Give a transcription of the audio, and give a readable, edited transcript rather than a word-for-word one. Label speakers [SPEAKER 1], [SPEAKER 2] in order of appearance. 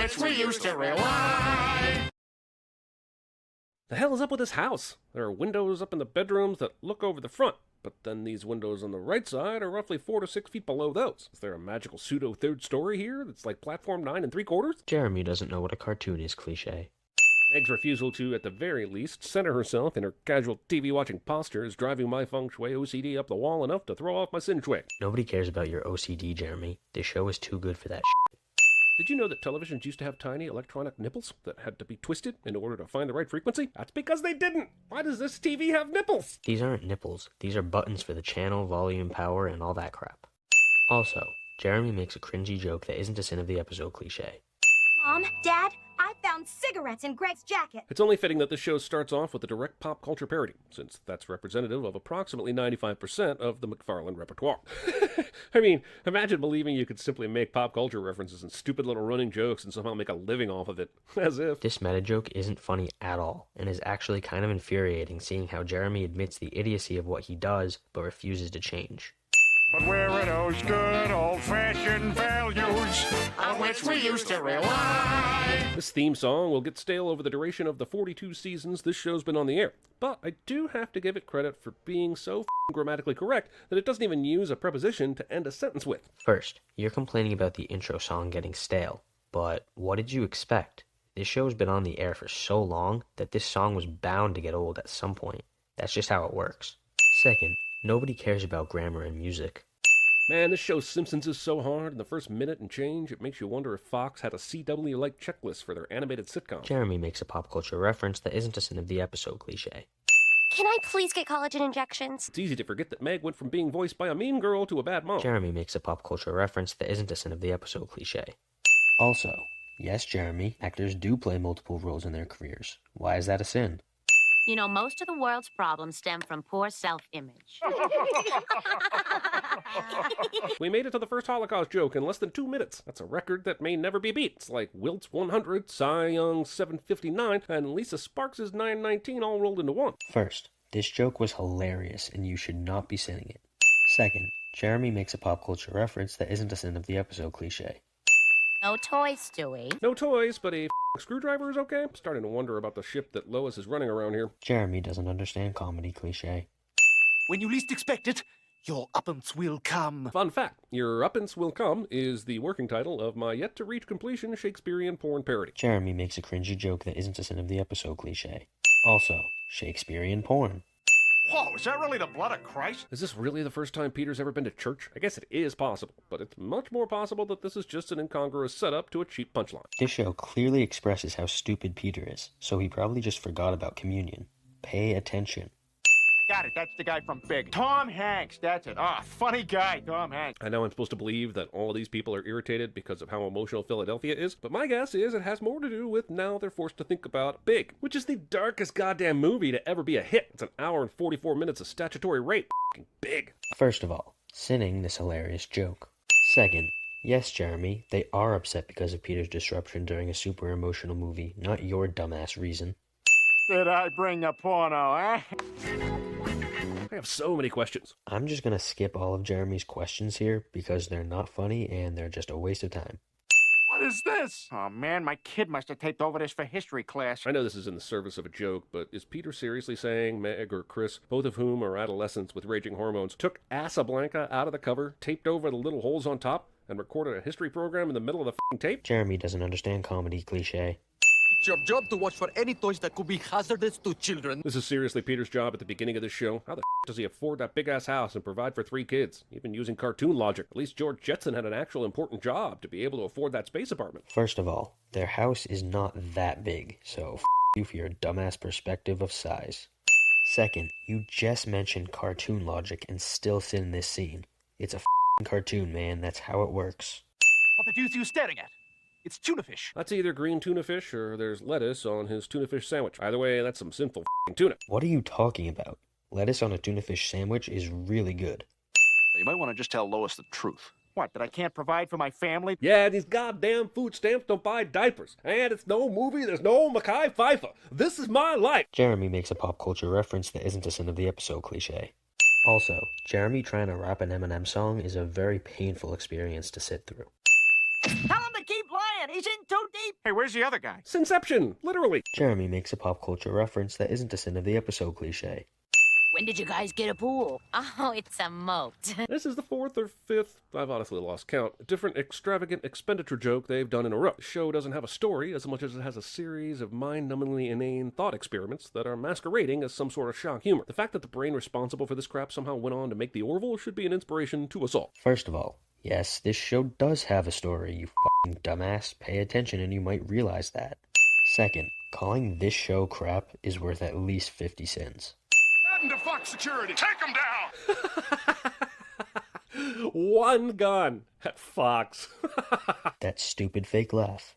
[SPEAKER 1] which we used to rely.
[SPEAKER 2] The hell is up with this house? There are windows up in the bedrooms that look over the front, but then these windows on the right side are roughly 4 to 6 feet below those. Is there a magical pseudo third story here that's like platform 9 3/4?
[SPEAKER 3] Jeremy doesn't know what a cartoon is, cliche.
[SPEAKER 2] Meg's refusal to, at the very least, center herself in her casual TV-watching posture is driving my feng shui OCD up the wall enough to throw off my sin shui.
[SPEAKER 3] Nobody cares about your OCD, Jeremy. This show is too good for that shit.
[SPEAKER 2] Did you know that televisions used to have tiny electronic nipples that had to be twisted in order to find the right frequency? That's because they didn't! Why does this TV have nipples?
[SPEAKER 3] These aren't nipples. These are buttons for the channel, volume, power, and all that crap. Also, Jeremy makes a cringy joke that isn't a sin of the episode cliche.
[SPEAKER 4] Mom, Dad, I found cigarettes in Greg's jacket.
[SPEAKER 2] It's only fitting that this show starts off with a direct pop culture parody, since that's representative of approximately 95% of the McFarlane repertoire. I mean, imagine believing you could simply make pop culture references and stupid little running jokes and somehow make a living off of it. As if.
[SPEAKER 3] This meta joke isn't funny at all, and is actually kind of infuriating seeing how Jeremy admits the idiocy of what he does, but refuses to change.
[SPEAKER 1] But where are those good old-fashioned values on which we used to rely?
[SPEAKER 2] This theme song will get stale over the duration of the 42 seasons this show's been on the air, but I do have to give it credit for being so grammatically correct that it doesn't even use a preposition to end a sentence with.
[SPEAKER 3] First, you're complaining about the intro song getting stale, but what did you expect? This show's been on the air for so long that this song was bound to get old at some point. That's just how it works. Second, nobody cares about grammar and music.
[SPEAKER 2] Man, this show Simpsons is so hard in the first minute and change, it makes you wonder if Fox had a CW-like checklist for their animated sitcom.
[SPEAKER 3] Jeremy makes a pop culture reference that isn't a sin of the episode cliche.
[SPEAKER 4] Can I please get collagen injections?
[SPEAKER 2] It's easy to forget that Meg went from being voiced by a mean girl to a bad mom.
[SPEAKER 3] Jeremy makes a pop culture reference that isn't a sin of the episode cliche. Also, yes, Jeremy, actors do play multiple roles in their careers. Why is that a sin?
[SPEAKER 5] You know, most of the world's problems stem from poor self-image.
[SPEAKER 2] We made it to the first Holocaust joke in less than 2 minutes. That's a record that may never be beat. It's like Wilt's 100, Cy Young's 759, and Lisa Sparks' 919 all rolled into one.
[SPEAKER 3] First, this joke was hilarious and you should not be sinning it. Second, Jeremy makes a pop culture reference that isn't a sin of the episode cliche.
[SPEAKER 5] No toys, Stewie.
[SPEAKER 2] No toys, but a screwdriver is okay? I'm starting to wonder about the ship that Lois is running around here.
[SPEAKER 3] Jeremy doesn't understand comedy cliche.
[SPEAKER 6] When you least expect it, your uppance will come.
[SPEAKER 2] Fun fact, Your Uppance Will Come is the working title of my yet-to-reach completion Shakespearean porn parody.
[SPEAKER 3] Jeremy makes a cringy joke that isn't a sin of the episode cliche. Also, Shakespearean porn.
[SPEAKER 1] Whoa, is that really the blood of Christ?
[SPEAKER 2] Is this really the first time Peter's ever been to church? I guess it is possible, but it's much more possible that this is just an incongruous setup to a cheap punchline.
[SPEAKER 3] This show clearly expresses how stupid Peter is, so he probably just forgot about communion. Pay attention.
[SPEAKER 1] I got it, that's the guy from Big. Tom Hanks, that's it. Ah, funny guy, Tom Hanks.
[SPEAKER 2] I know I'm supposed to believe that all of these people are irritated because of how emotional Philadelphia is, but my guess is it has more to do with now they're forced to think about Big, which is the darkest goddamn movie to ever be a hit. It's an hour and 44 minutes of statutory rape. F***ing Big.
[SPEAKER 3] First of all, sinning this hilarious joke. Second, yes, Jeremy, they are upset because of Peter's disruption during a super emotional movie, not your dumbass reason.
[SPEAKER 1] Did I bring the porno, eh?
[SPEAKER 2] I have so many questions.
[SPEAKER 3] I'm just gonna skip all of Jeremy's questions here because they're not funny and they're just a waste of time.
[SPEAKER 1] What is this? Oh man, my kid must have taped over this for history class.
[SPEAKER 2] I know this is in the service of a joke, but is Peter seriously saying Meg or Chris, both of whom are adolescents with raging hormones, took Casablanca out of the cover, taped over the little holes on top, and recorded a history program in the middle of the f***ing tape?
[SPEAKER 3] Jeremy doesn't understand comedy cliche.
[SPEAKER 6] It's your job to watch for any toys that could be hazardous to children.
[SPEAKER 2] This is seriously Peter's job at the beginning of this show. How the does he afford that big-ass house and provide for 3 kids? Even using cartoon logic. At least George Jetson had an actual important job to be able to afford that space apartment.
[SPEAKER 3] First of all, their house is not that big, so you for your dumbass perspective of size. Second, you just mentioned cartoon logic and still sit in this scene. It's a cartoon, man. That's how it works.
[SPEAKER 6] What the deuce are you staring at? It's tuna fish.
[SPEAKER 2] That's either green tuna fish or there's lettuce on his tuna fish sandwich. Either way, that's some sinful tuna.
[SPEAKER 3] What are you talking about? Lettuce on a tuna fish sandwich is really good.
[SPEAKER 6] You might want to just tell Lois the truth.
[SPEAKER 1] What, that I can't provide for my family?
[SPEAKER 2] Yeah, these goddamn food stamps don't buy diapers. And it's no movie, there's no Mackay Pfeiffer. This is my life.
[SPEAKER 3] Jeremy makes a pop culture reference that isn't a sin of the episode cliche. Also, Jeremy trying to rap an Eminem song is a very painful experience to sit through.
[SPEAKER 7] Tell him to keep lying. isn't too deep.
[SPEAKER 1] Hey, where's the other guy?
[SPEAKER 2] Sinception, literally.
[SPEAKER 3] Jeremy makes a pop culture reference that isn't a sin of the episode cliche.
[SPEAKER 7] When did you guys get a pool?
[SPEAKER 5] Oh, it's a moat.
[SPEAKER 2] This is the fourth or fifth, I've honestly lost count, different extravagant expenditure joke they've done in a row. The show doesn't have a story as much as it has a series of mind-numbingly inane thought experiments that are masquerading as some sort of shock humor. The fact that the brain responsible for this crap somehow went on to make the Orville should be an inspiration to us all.
[SPEAKER 3] First of all, yes, this show does have a story, you f***ing dumbass. Pay attention and you might realize that. Second, calling this show crap is worth at least 50 cents.
[SPEAKER 1] To Fox Security. Take him down!
[SPEAKER 2] One gun at Fox.
[SPEAKER 3] That stupid fake laugh.